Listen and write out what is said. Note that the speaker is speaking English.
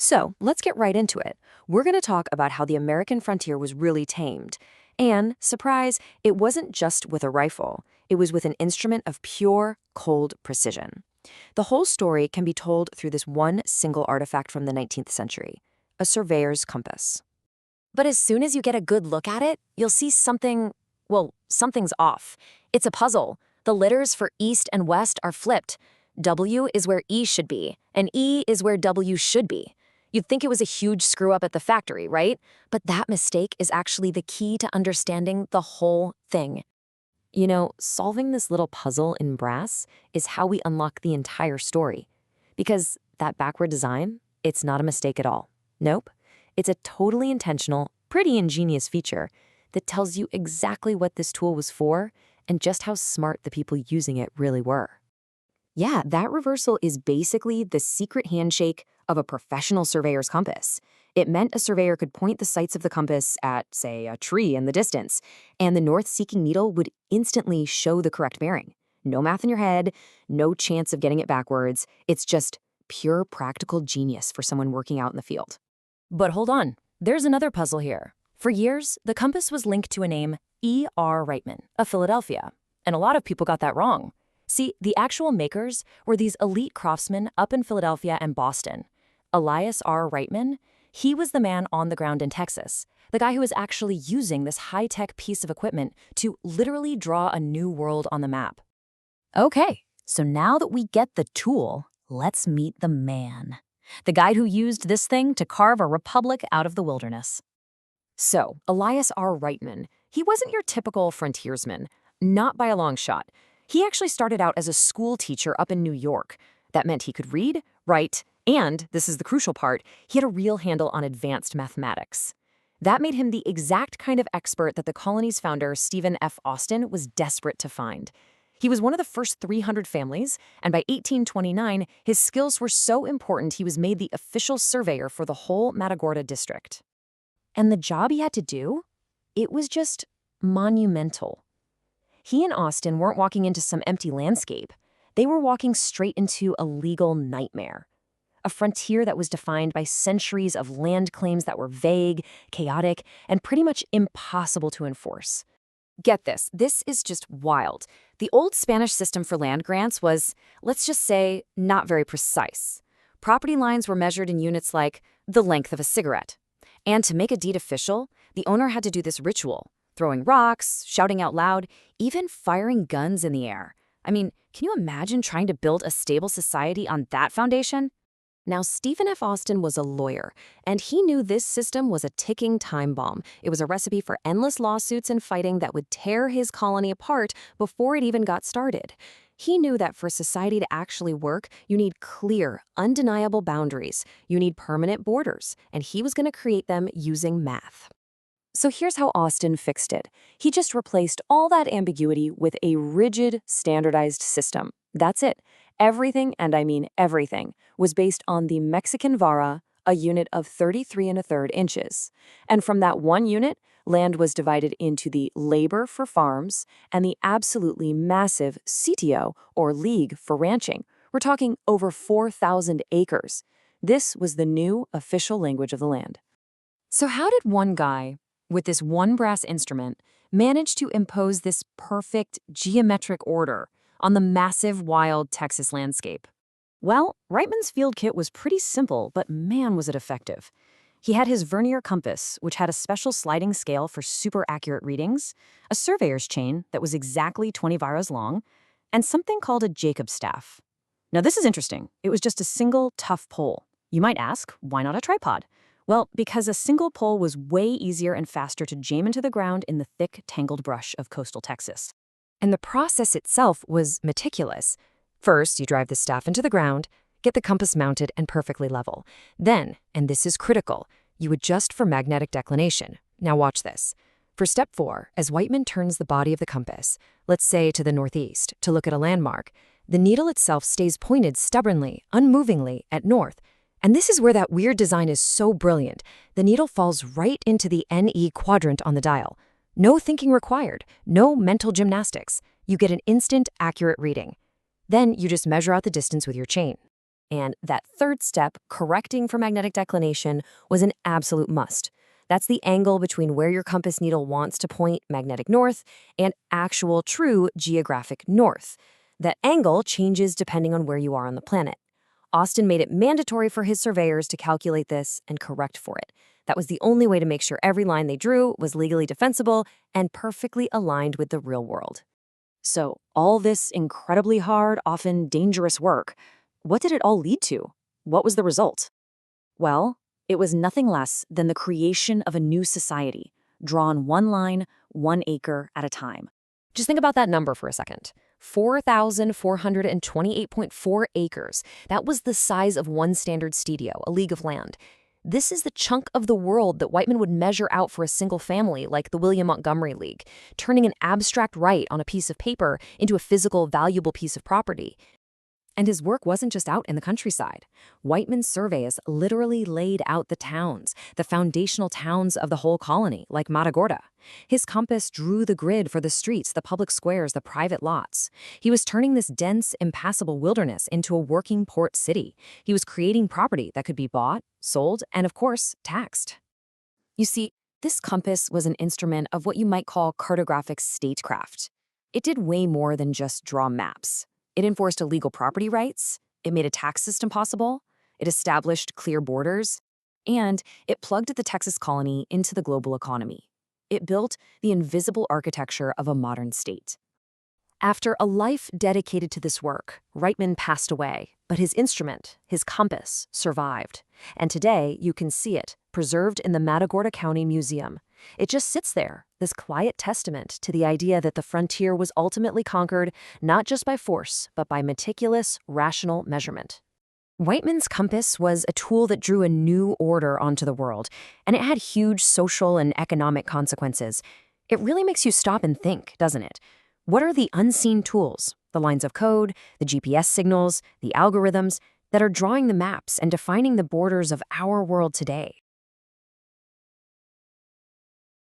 So let's get right into it. We're going to talk about how the American frontier was really tamed. And, surprise, it wasn't just with a rifle. It was with an instrument of pure, cold precision. The whole story can be told through this one single artifact from the 19th century, a surveyor's compass. But as soon as you get a good look at it, you'll see something's off. It's a puzzle. The letters for east and west are flipped. W is where E should be, and E is where W should be. You'd think it was a huge screw-up at the factory, right? But that mistake is actually the key to understanding the whole thing. You know, solving this little puzzle in brass is how we unlock the entire story. Because that backward design, it's not a mistake at all. Nope. It's a totally intentional, pretty ingenious feature that tells you exactly what this tool was for and just how smart the people using it really were. Yeah, that reversal is basically the secret handshake of a professional surveyor's compass. It meant a surveyor could point the sights of the compass at, say, a tree in the distance, and the north-seeking needle would instantly show the correct bearing. No math in your head, no chance of getting it backwards. It's just pure practical genius for someone working out in the field. But hold on, there's another puzzle here. For years, the compass was linked to a name, E. R. Wightman, of Philadelphia, and a lot of people got that wrong. See, the actual makers were these elite craftsmen up in Philadelphia and Boston. Elias R. Wightman, he was the man on the ground in Texas, the guy who was actually using this high-tech piece of equipment to literally draw a new world on the map. Okay, so now that we get the tool, let's meet the man. The guy who used this thing to carve a republic out of the wilderness. So, Elias R. Wightman, he wasn't your typical frontiersman, not by a long shot. He actually started out as a school teacher up in New York. That meant he could read, write, and, this is the crucial part, he had a real handle on advanced mathematics. That made him the exact kind of expert that the colony's founder, Stephen F. Austin, was desperate to find. He was one of the first 300 families, and by 1829, his skills were so important he was made the official surveyor for the whole Matagorda district. And the job he had to do? It was just monumental. He and Austin weren't walking into some empty landscape. They were walking straight into a legal nightmare. A frontier that was defined by centuries of land claims that were vague, chaotic, and pretty much impossible to enforce. Get this is just wild. The old Spanish system for land grants was, let's just say, not very precise. Property lines were measured in units like the length of a cigarette. And to make a deed official, the owner had to do this ritual, throwing rocks, shouting out loud, even firing guns in the air. I mean, can you imagine trying to build a stable society on that foundation? Now, Stephen F. Austin was a lawyer, and he knew this system was a ticking time bomb. It was a recipe for endless lawsuits and fighting that would tear his colony apart before it even got started. He knew that for society to actually work, you need clear, undeniable boundaries. You need permanent borders, and he was going to create them using math. So here's how Austin fixed it. He just replaced all that ambiguity with a rigid, standardized system. That's it. Everything, and I mean everything, was based on the Mexican vara, a unit of 33 1/3 inches. And from that one unit, land was divided into the labor for farms and the absolutely massive sitio, or league, for ranching. We're talking over 4,000 acres. This was the new official language of the land. So how did one guy, with this one brass instrument, manage to impose this perfect geometric order on the massive, wild Texas landscape? Well, Wightman's field kit was pretty simple, but man was it effective. He had his vernier compass, which had a special sliding scale for super accurate readings, a surveyor's chain that was exactly 20 varas long, and something called a Jacob's staff. Now this is interesting. It was just a single, tough pole. You might ask, why not a tripod? Well, because a single pole was way easier and faster to jam into the ground in the thick, tangled brush of coastal Texas. And the process itself was meticulous. First, you drive the staff into the ground, get the compass mounted and perfectly level. Then, and this is critical, you adjust for magnetic declination. Now watch this. For step 4, as Wightman turns the body of the compass, let's say to the northeast, to look at a landmark, the needle itself stays pointed stubbornly, unmovingly, at north. And this is where that weird design is so brilliant. The needle falls right into the NE quadrant on the dial. No thinking required, no mental gymnastics. You get an instant, accurate reading. Then you just measure out the distance with your chain. And that third step, correcting for magnetic declination, was an absolute must. That's the angle between where your compass needle wants to point, magnetic north, and actual true geographic north. That angle changes depending on where you are on the planet. Austin made it mandatory for his surveyors to calculate this and correct for it. That was the only way to make sure every line they drew was legally defensible and perfectly aligned with the real world. So, all this incredibly hard, often dangerous work, what did it all lead to? What was the result? Well, it was nothing less than the creation of a new society, drawn one line, 1 acre at a time. Just think about that number for a second. 4,428.4 acres. That was the size of one standard studio, a league of land. This is the chunk of the world that Wightman would measure out for a single family, like the William Montgomery League, turning an abstract right on a piece of paper into a physical, valuable piece of property. And his work wasn't just out in the countryside. Wightman's surveys literally laid out the towns, the foundational towns of the whole colony, like Matagorda. His compass drew the grid for the streets, the public squares, the private lots. He was turning this dense, impassable wilderness into a working port city. He was creating property that could be bought, sold, and of course, taxed. You see, this compass was an instrument of what you might call cartographic statecraft. It did way more than just draw maps. It enforced illegal property rights, it made a tax system possible, it established clear borders, and it plugged the Texas colony into the global economy. It built the invisible architecture of a modern state. After a life dedicated to this work, Wightman passed away, but his instrument, his compass, survived. And today, you can see it, preserved in the Matagorda County Museum. It just sits there, this quiet testament to the idea that the frontier was ultimately conquered not just by force, but by meticulous, rational measurement. Wightman's compass was a tool that drew a new order onto the world, and it had huge social and economic consequences. It really makes you stop and think, doesn't it? What are the unseen tools, the lines of code, the GPS signals, the algorithms that are drawing the maps and defining the borders of our world today?